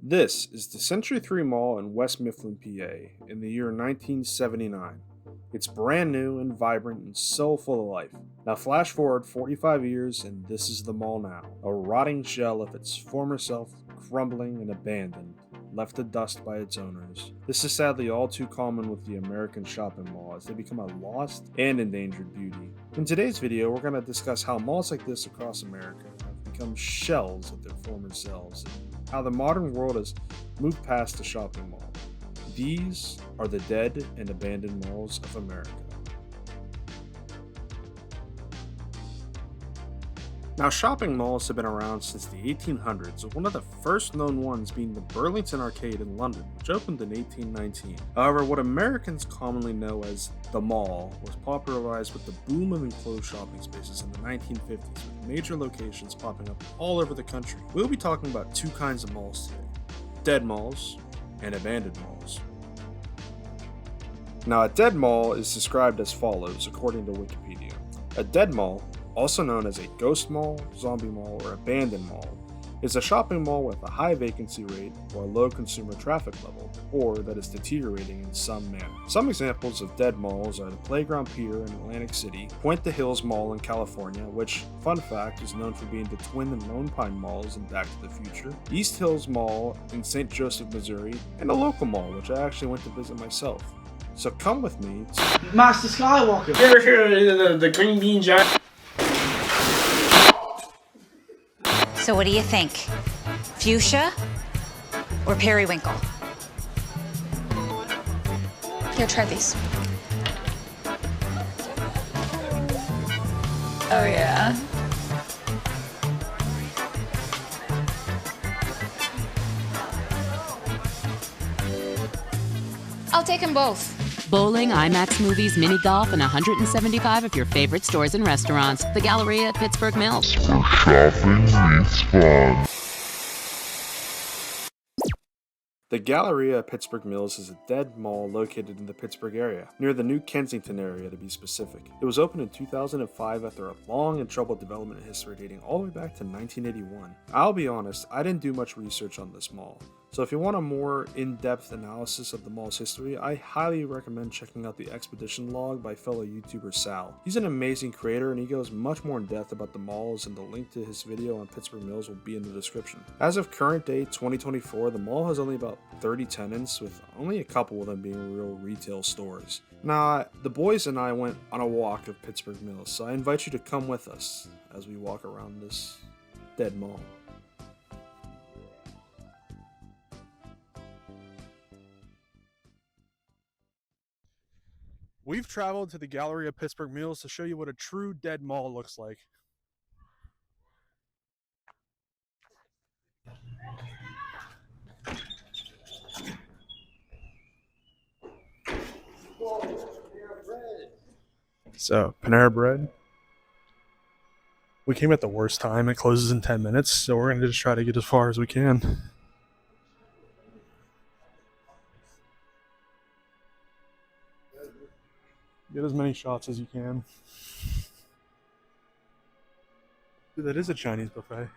This is the Century 3 Mall in West Mifflin, PA, in the year 1979. It's brand new and vibrant and so full of life. Now, flash forward 45 years, and this is the mall now. A rotting shell of its former self, crumbling and abandoned, left to dust by its owners. This is sadly all too common with the American shopping mall as they become a lost and endangered beauty. In today's video, we're going to discuss how malls like this across America have become shells of their former selves, and how the modern world has moved past the shopping mall. These are the dead and abandoned malls of America. Now, shopping malls have been around since the 1800s, with one of the first known ones being the Burlington Arcade in London, which opened in 1819. However, what Americans commonly know as the mall was popularized with the boom of enclosed shopping spaces in the 1950s, with major locations popping up all over the country. We'll be talking about two kinds of malls today: dead malls and abandoned malls. Now, a dead mall is described as follows according to Wikipedia. A dead mall, also known as a ghost mall, zombie mall, or abandoned mall, is a shopping mall with a high vacancy rate or a low consumer traffic level, or that is deteriorating in some manner. Some examples of dead malls are the Playground Pier in Atlantic City, Point the Hills Mall in California, which, fun fact, is known for being the Twin and Lone Pine malls in Back to the Future, East Hills Mall in St. Joseph, Missouri, and a local mall, which I actually went to visit myself. So come with me to Master Skywalker. Here, the green bean giant. So what do you think? Fuchsia or periwinkle? Here, try these. Oh yeah. I'll take them both. Bowling, IMAX movies, mini golf, and 175 of your favorite stores and restaurants. The Galleria at Pittsburgh Mills. Where shopping meets fun. The Galleria at Pittsburgh Mills is a dead mall located in the Pittsburgh area, near the New Kensington area to be specific. It was opened in 2005 after a long and troubled development history dating all the way back to 1981. I'll be honest, I didn't do much research on this mall, so if you want a more in-depth analysis of the mall's history, I highly recommend checking out the Expedition Log by fellow YouTuber Sal. He's an amazing creator and he goes much more in depth about the malls, and the link to his video on Pittsburgh Mills will be in the description. As of current day 2024, the mall has only about 30 tenants, with only a couple of them being real retail stores. Now, the boys and I went on a walk of Pittsburgh Mills, so I invite you to come with us as we walk around this dead mall. We've traveled to the Galleria of Pittsburgh Mills to show you what a true dead mall looks like. So, Panera Bread. We came at the worst time. It closes in 10 minutes, so we're going to just try to get as far as we can. Get as many shots as you can. Dude, that is a Chinese buffet.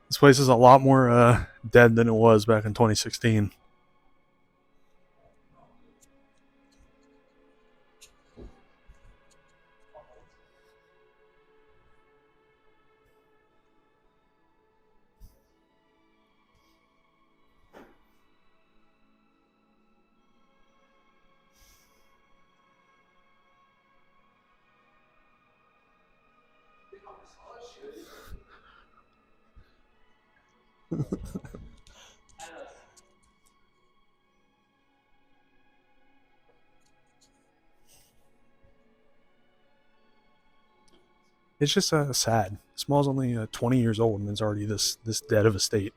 This place is a lot more dead than it was back in 2016. It's just sad. This mall's only 20 years old and it's already this dead of a state.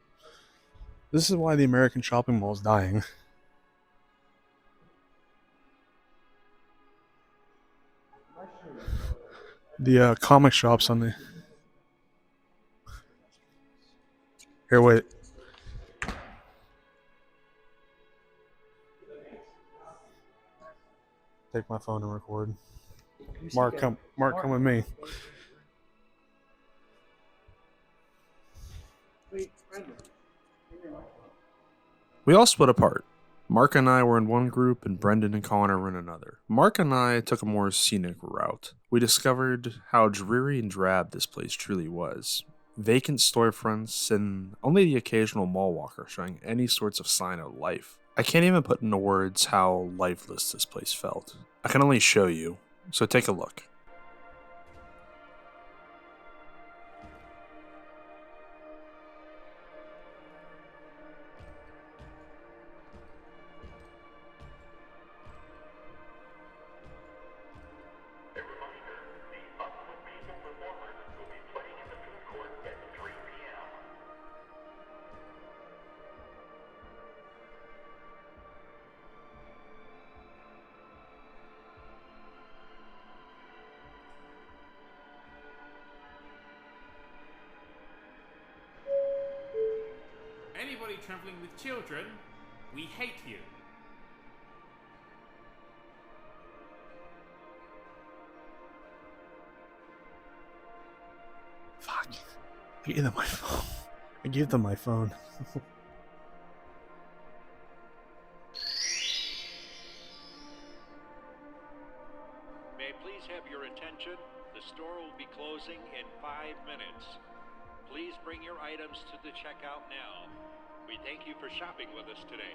This is why the American shopping mall is dying. The comic shops on the... Here, wait. take my phone and record. Mark, come with me. We all split apart. Mark and I were in one group, and Brendan and Connor were in another. Mark and I took a more scenic route. We discovered how dreary and drab this place truly was. Vacant storefronts, and only the occasional mall walker showing any sorts of sign of life. I can't even put into words how lifeless this place felt. I can only show you, so take a look. Anybody travelling with children, we hate you. Fuck. I gave them my phone. I gave them my phone. May I please have your attention? The store will be closing in 5 minutes. Please bring your items to the checkout now. We thank you for shopping with us today.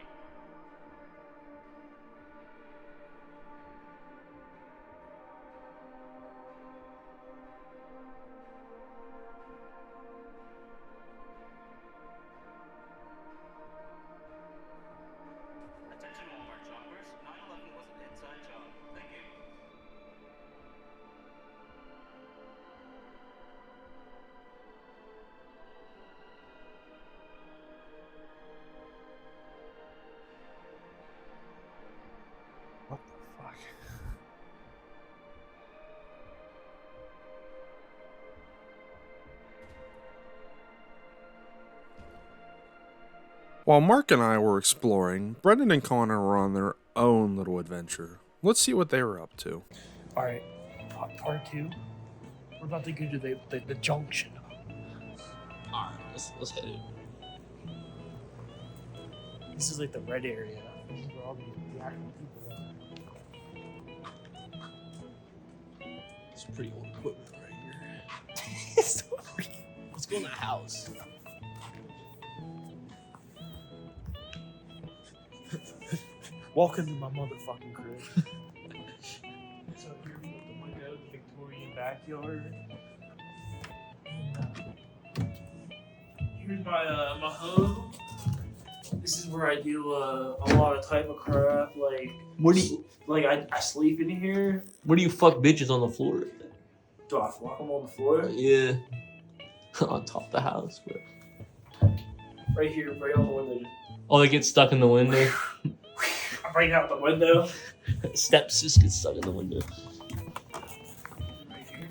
Attention Walmart shoppers, 9/11 was an inside job. Thank you. What the fuck? While Mark and I were exploring, Brendan and Connor were on their own little adventure. Let's see what they were up to. Alright, part 2. We're about to go to the junction. Alright, let's hit it. This is like the red area. This is where all the actual people are. It's pretty old equipment right here. Let's go in the house. Walk into my motherfucking crib. So here we go, the window, the Victorian backyard. Here's my my home. This is where I do a lot of type of crap. Like, What do you I sleep in here. What do you fuck bitches on the floor? Do I fuck them on the floor? Yeah. On top of the house, bro. Right here, right on the window. Oh, they get stuck in the window. I bring out the window. Stepsis gets stuck in the window. Right here.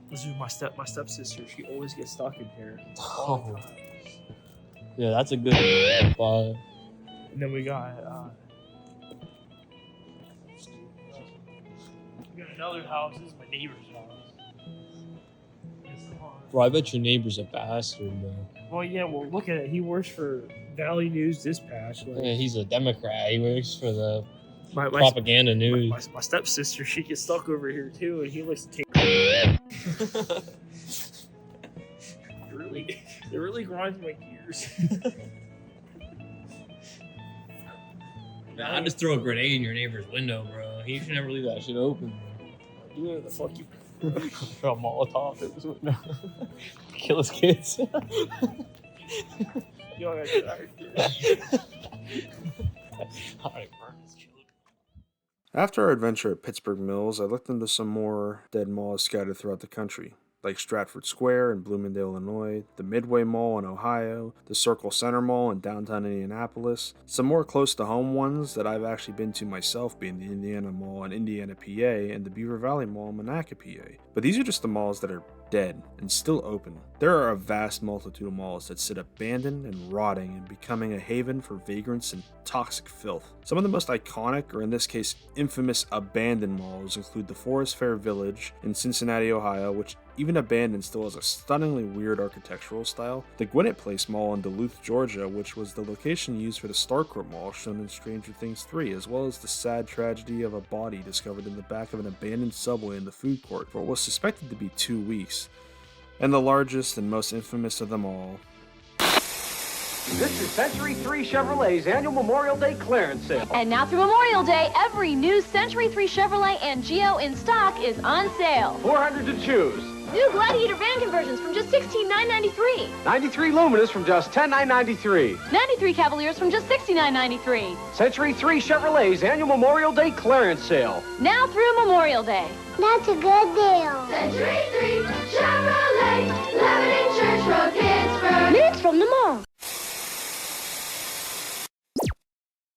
This is my stepsister. She always gets stuck in here. Oh. Yeah, that's a good spot. And then we got another house. This is my neighbor's house. Bro, I bet your neighbor's a bastard, bro. Well, yeah. Well, look at it. He works for Valley News Dispatch. Like, Yeah, he's a Democrat. He works for the my propaganda news. My stepsister, she gets stuck over here too, and he likes to take. It really grinds my gears. Nah, I just throw a grenade in your neighbor's window, bro. He should never leave that shit open. Do whatever the fuck you. Throw a Molotov in his window. Kill his kids. Yo, I got Alright, burn his children. After our adventure at Pittsburgh Mills, I looked into some more dead malls scattered throughout the country, like Stratford Square in Bloomingdale, Illinois, the Midway Mall in Ohio, the Circle Center Mall in downtown Indianapolis, some more close-to-home ones that I've actually been to myself being the Indiana Mall in Indiana, PA, and the Beaver Valley Mall in Monaca, PA. But these are just the malls that are dead and still open. There are a vast multitude of malls that sit abandoned and rotting and becoming a haven for vagrants and toxic filth. Some of the most iconic, or in this case infamous, abandoned malls include the Forest Fair Village in Cincinnati, Ohio, which even abandoned still has a stunningly weird architectural style, the Gwinnett Place Mall in Duluth, Georgia, which was the location used for the Starcourt Mall shown in Stranger Things 3, as well as the sad tragedy of a body discovered in the back of an abandoned subway in the food court for what was suspected to be 2 weeks. And the largest and most infamous of them all. This is Century 3 Chevrolet's annual Memorial Day clearance sale. And now through Memorial Day, every new Century 3 Chevrolet and Geo in stock is on sale. 400 to choose. New Gladiator van conversions from just $16,993. 93 Luminous from just $10,993. 93 Cavaliers from just $69.93. Century 3 Chevrolet's annual Memorial Day clearance sale. Now through Memorial Day. That's a good deal. Century 3 Chevrolet, Lebanon Church Road, Pittsburgh. Minutes from the mall.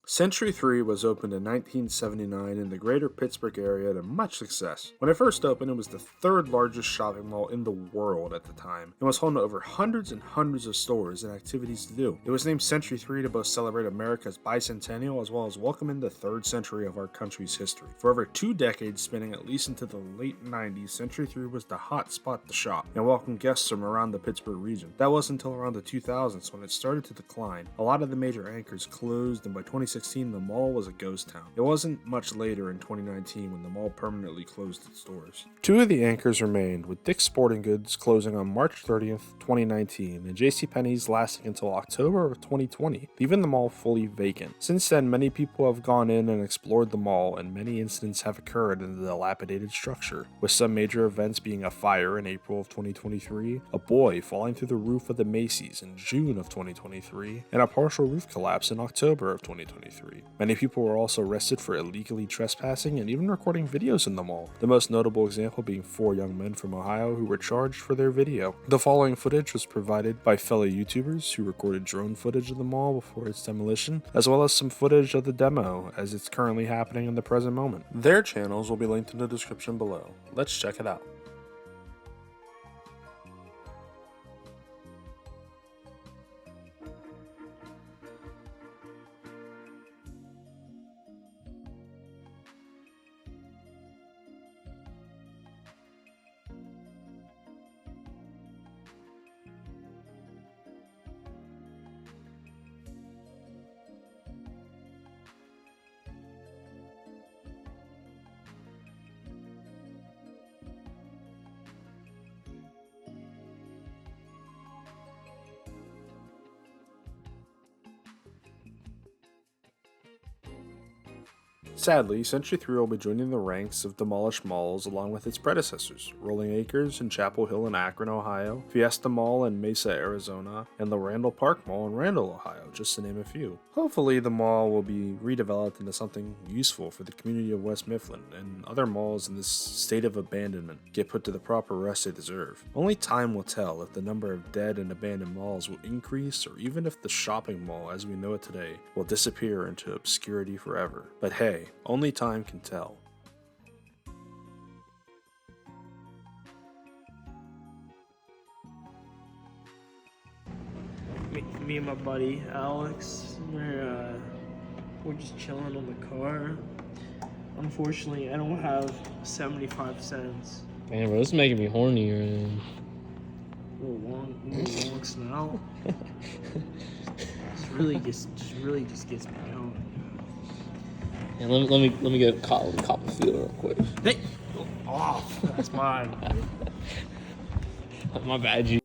Century 3 was opened in 1979 in the greater Pittsburgh area to much success. When it first opened, it was the third largest shopping mall in the world at the time, and was home to over hundreds and hundreds of stores and activities to do. It was named Century 3 to both celebrate America's bicentennial as well as welcome in the third century of our country's history. For over 2 decades, spanning at least into the late 90s, Century 3 was the hot spot to shop and welcome guests from around the Pittsburgh region. That was until around the 2000s when it started to decline. A lot of the major anchors closed, and by 2016, the mall was a ghost town. It wasn't much later in 2019 when the mall permanently closed its doors. 2 of the anchors remained, with Dick's Sporting Goods closing on March 30th, 2019, and JCPenney's lasting until October of 2020, leaving the mall fully vacant. Since then, many people have gone in and explored the mall, and many incidents have occurred in the dilapidated structure, with some major events being a fire in April of 2023, a boy falling through the roof of the Macy's in June of 2023, and a partial roof collapse in October of 2023. Many people were also arrested for illegally trespassing and even recording videos in the mall, the most notable example being 4 young men from Ohio who were charged for their video. The following footage was provided by fellow YouTubers who recorded drone footage of the mall before its demolition, as well as some footage of the demo as it's currently happening in the present moment. Their channels will be linked in the description below. Let's check it out. Sadly, Century 3 will be joining the ranks of demolished malls along with its predecessors, Rolling Acres in Chapel Hill in Akron, Ohio, Fiesta Mall in Mesa, Arizona, and the Randall Park Mall in Randall, Ohio, just to name a few. Hopefully, the mall will be redeveloped into something useful for the community of West Mifflin, and other malls in this state of abandonment get put to the proper rest they deserve. Only time will tell if the number of dead and abandoned malls will increase, or even if the shopping mall as we know it today will disappear into obscurity forever. But hey, only time can tell. Me and my buddy Alex, we're just chilling on the car. Unfortunately, I don't have 75 cents. Man, bro, this is making me horny right now. Little long snout. really just gets me going. And let me get a cop a feel real quick. Hey, off. That's mine. My bad, G.